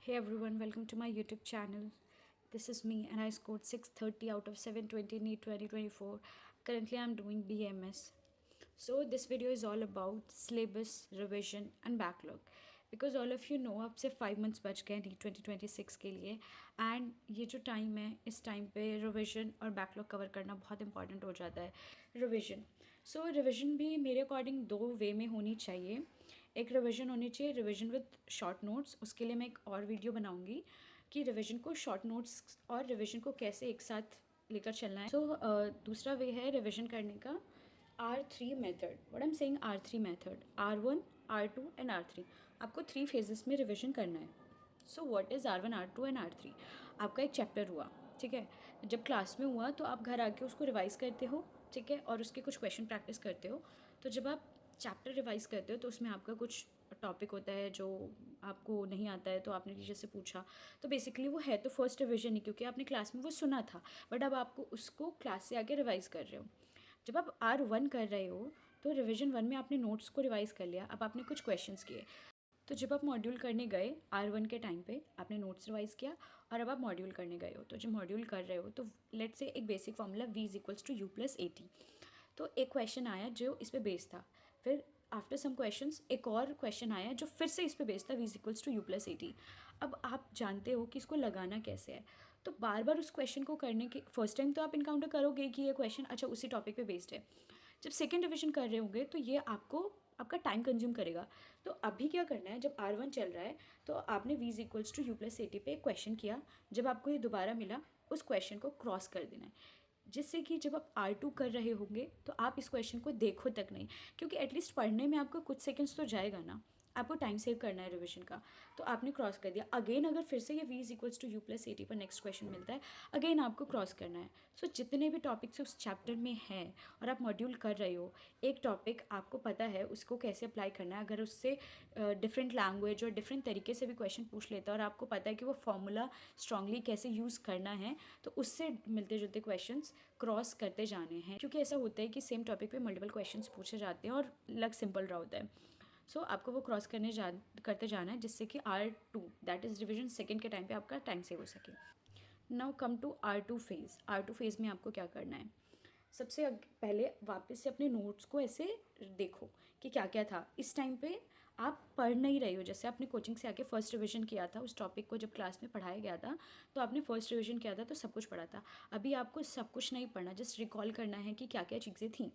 Hey everyone, welcome to my YouTube channel. This is me and I scored 630 out of 720 NEET 2024. Currently I'm doing BMS. So this video is all about syllabus, revision and backlog. Because all of you know अब सिर्फ 5 months बच गए NEET 2026 के लिए and ये जो time है इस टाइम पे रिविजन और बैकलॉग कवर करना बहुत इंपॉर्टेंट हो जाता है। रिविजन रिविजन भी मेरे अकॉर्डिंग दो वे में होनी चाहिए। एक रिवीजन होनी चाहिए रिवीजन विद शॉर्ट नोट्स, उसके लिए मैं एक और वीडियो बनाऊंगी कि रिवीजन को शॉर्ट नोट्स और रिवीजन को कैसे एक साथ लेकर चलना है। दूसरा वे है रिवीजन करने का R3 method. What I am saying R3 method, R1 R2 and R3। आपको 3 फेजेस में रिवीजन करना है। So what is R1 R2 and R3? आपका एक चैप्टर हुआ, ठीक है, जब क्लास में हुआ तो आप घर आके उसको रिवाइज़ करते हो, ठीक है, और उसके कुछ क्वेश्चन प्रैक्टिस करते हो। तो जब आप चैप्टर रिवाइज़ करते हो तो उसमें आपका कुछ टॉपिक होता है जो आपको नहीं आता है तो आपने टीचर से पूछा, तो बेसिकली वो है तो फर्स्ट रिविजन ही, क्योंकि आपने क्लास में वो सुना था बट अब आपको उसको क्लास से आके रिवाइज़ कर रहे हो। जब आप R1 कर रहे हो तो रिविजन 1 में आपने नोट्स को रिवाइज़ कर लिया, अब आपने कुछ क्वेश्चंस किए। तो जब आप मॉड्यूल करने गए R1 के टाइम पे आपने नोट्स रिवाइज़ किया और अब आप मॉड्यूल करने गए हो। तो जब मॉड्यूल कर रहे हो तो लेट्स से एक बेसिक फॉर्मूला V=U+80, तो एक क्वेश्चन आया जो इस पे बेस्ड था। फिर आफ्टर सम क्वेश्चंस एक और क्वेश्चन आया जो फिर से इस पे बेस्ड था V=U+80। अब आप जानते हो कि इसको लगाना कैसे है, तो बार बार उस क्वेश्चन को करने के फर्स्ट टाइम तो आप इनकाउंटर करोगे कि ये क्वेश्चन अच्छा उसी टॉपिक पे बेस्ड है। जब सेकेंड रिविजन कर रहे होंगे तो ये आपका टाइम कंज्यूम करेगा। तो अभी क्या करना है, जब R1 चल रहा है तो आपने V=U+80 पे एक क्वेश्चन किया, जब आपको ये दोबारा मिला उस क्वेश्चन को क्रॉस कर देना है, जिससे कि जब आप R2 कर रहे होंगे तो आप इस क्वेश्चन को देखो तक नहीं, क्योंकि एटलीस्ट पढ़ने में आपको कुछ सेकंड्स तो जाएगा ना, आपको टाइम सेव करना है रिवीजन का। तो आपने क्रॉस कर दिया, अगेन अगर फिर से ये V=U+80 पर नेक्स्ट क्वेश्चन मिलता है, अगेन आपको क्रॉस करना है। जितने भी टॉपिक्स उस चैप्टर में हैं और आप मॉड्यूल कर रहे हो, एक टॉपिक आपको पता है उसको कैसे अप्लाई करना है, अगर उससे डिफरेंट लैंग्वेज और डिफरेंट तरीके से भी क्वेश्चन पूछ लेता है और आपको पता है कि वो फॉर्मूला स्ट्रांगली कैसे यूज़ करना है, तो उससे मिलते जुलते क्वेश्चंस क्रॉस करते जाने हैं। क्योंकि ऐसा होता है कि सेम टॉपिक पे मल्टीपल क्वेश्चंस पूछे जाते हैं और लग सिंपल रहा होता है। आपको वो क्रॉस करते जाना है, जिससे कि R2 that is revision second के टाइम पे आपका टाइम सेव हो सके। Now come to R2 phase. R2 phase में आपको क्या करना है, सबसे पहले वापस से अपने नोट्स को ऐसे देखो कि क्या क्या था। इस टाइम पे आप पढ़ नहीं रहे हो, जैसे आपने कोचिंग से आके फर्स्ट रिवीजन किया था उस टॉपिक को, जब क्लास में पढ़ाया गया था तो आपने फर्स्ट रिवीजन किया था तो सब कुछ पढ़ा था। अभी आपको सब कुछ नहीं पढ़ना, जस्ट रिकॉल करना है कि क्या क्या चीज़ें थी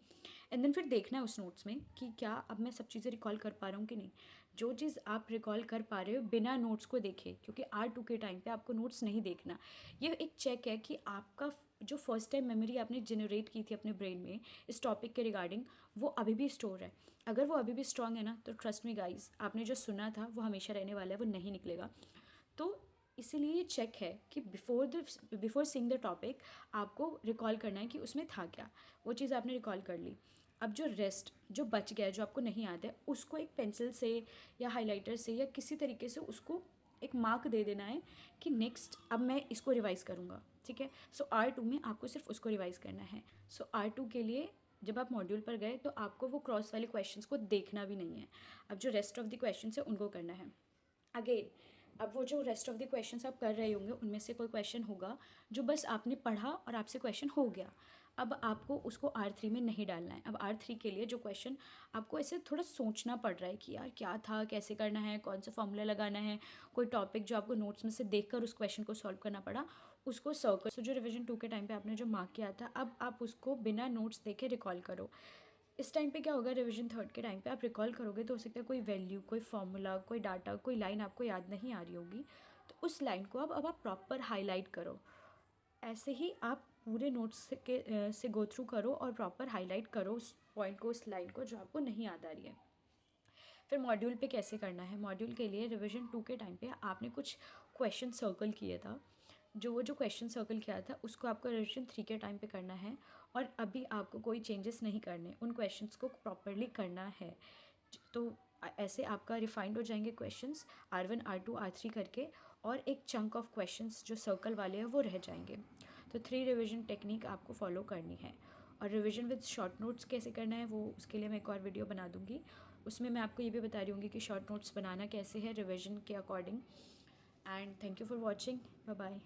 एंड देन फिर देखना है उस नोट्स में कि क्या अब मैं सब चीज़ें रिकॉल कर पा रहा हूँ कि नहीं। जो चीज़ आप रिकॉल कर पा रहे हो बिना नोट्स को देखे, क्योंकि R2 के टाइम पे आपको नोट्स नहीं देखना। ये एक चेक है कि आपका जो फर्स्ट टाइम मेमोरी आपने जनरेट की थी अपने ब्रेन में इस टॉपिक के रिगार्डिंग, वो अभी भी स्टोर है। अगर वो अभी भी स्ट्रांग है ना, तो ट्रस्ट मी गाइस, आपने जो सुना था वो हमेशा रहने वाला है, वो नहीं निकलेगा। तो इसीलिए ये चेक है कि बिफोर सीइंग द टॉपिक आपको रिकॉल करना है कि उसमें था क्या। वो चीज़ आपने रिकॉल कर ली। अब जो रेस्ट जो बच गया है, जो आपको नहीं आता है, उसको एक पेंसिल से या हाइलाइटर से या किसी तरीके से उसको एक मार्क दे देना है कि नेक्स्ट अब मैं इसको रिवाइज़ करूँगा, ठीक है। R2 में आपको सिर्फ उसको रिवाइज़ करना है। R2 के लिए जब आप मॉड्यूल पर गए तो आपको वो क्रॉस वाले क्वेश्चंस को देखना भी नहीं है। अब जो रेस्ट ऑफ द क्वेश्चंस है उनको करना है। अगेन अब वो जो रेस्ट ऑफ द क्वेश्चंस आप कर रहे होंगे उनमें से कोई क्वेश्चन होगा जो बस आपने पढ़ा और आपसे क्वेश्चन हो गया, अब आपको उसको R3 में नहीं डालना है। अब R3 के लिए जो क्वेश्चन आपको ऐसे थोड़ा सोचना पड़ रहा है कि यार क्या था, कैसे करना है, कौन सा फॉर्मूला लगाना है, कोई टॉपिक जो आपको नोट्स में से देखकर उस क्वेश्चन को सॉल्व करना पड़ा, उसको सर्कल। जो रिवीजन 2 के टाइम पे आपने जो मार्क किया था, अब आप उसको बिना नोट्स देखे रिकॉल करो। इस टाइम पे क्या होगा, रिवीजन 3 के टाइम पे आप रिकॉल करोगे तो हो सकता है कोई वैल्यू, कोई फॉर्मूला, कोई डाटा, कोई लाइन आपको याद नहीं आ रही होगी, तो उस लाइन को अब आप प्रॉपर हाईलाइट करो। ऐसे ही आप पूरे नोट्स से गो थ्रू करो और प्रॉपर हाईलाइट करो उस पॉइंट को, उस लाइन को जो आपको नहीं याद आ रही है। फिर मॉड्यूल पे कैसे करना है, मॉड्यूल के लिए रिवीजन 2 के टाइम पे आपने कुछ क्वेश्चन सर्कल किए था, जो क्वेश्चन सर्कल किया था उसको आपको रिवीजन 3 के टाइम पे करना है और अभी आपको कोई चेंजेस नहीं करने, उन क्वेश्चंस को प्रॉपरली करना है। तो ऐसे आपका रिफाइंड हो जाएंगे क्वेश्चंस R1 R2 R3 करके, और एक चंक ऑफ क्वेश्चंस जो सर्कल वाले हैं वो रह जाएंगे। तो 3 रिवीजन टेक्निक आपको फॉलो करनी है। और रिवीजन विद शॉर्ट नोट्स कैसे करना है वो उसके लिए मैं एक और वीडियो बना दूँगी, उसमें मैं आपको ये भी बता रही हूँगी कि शॉर्ट नोट्स बनाना कैसे है रिवीजन के according. and thank you for watching. Bye bye.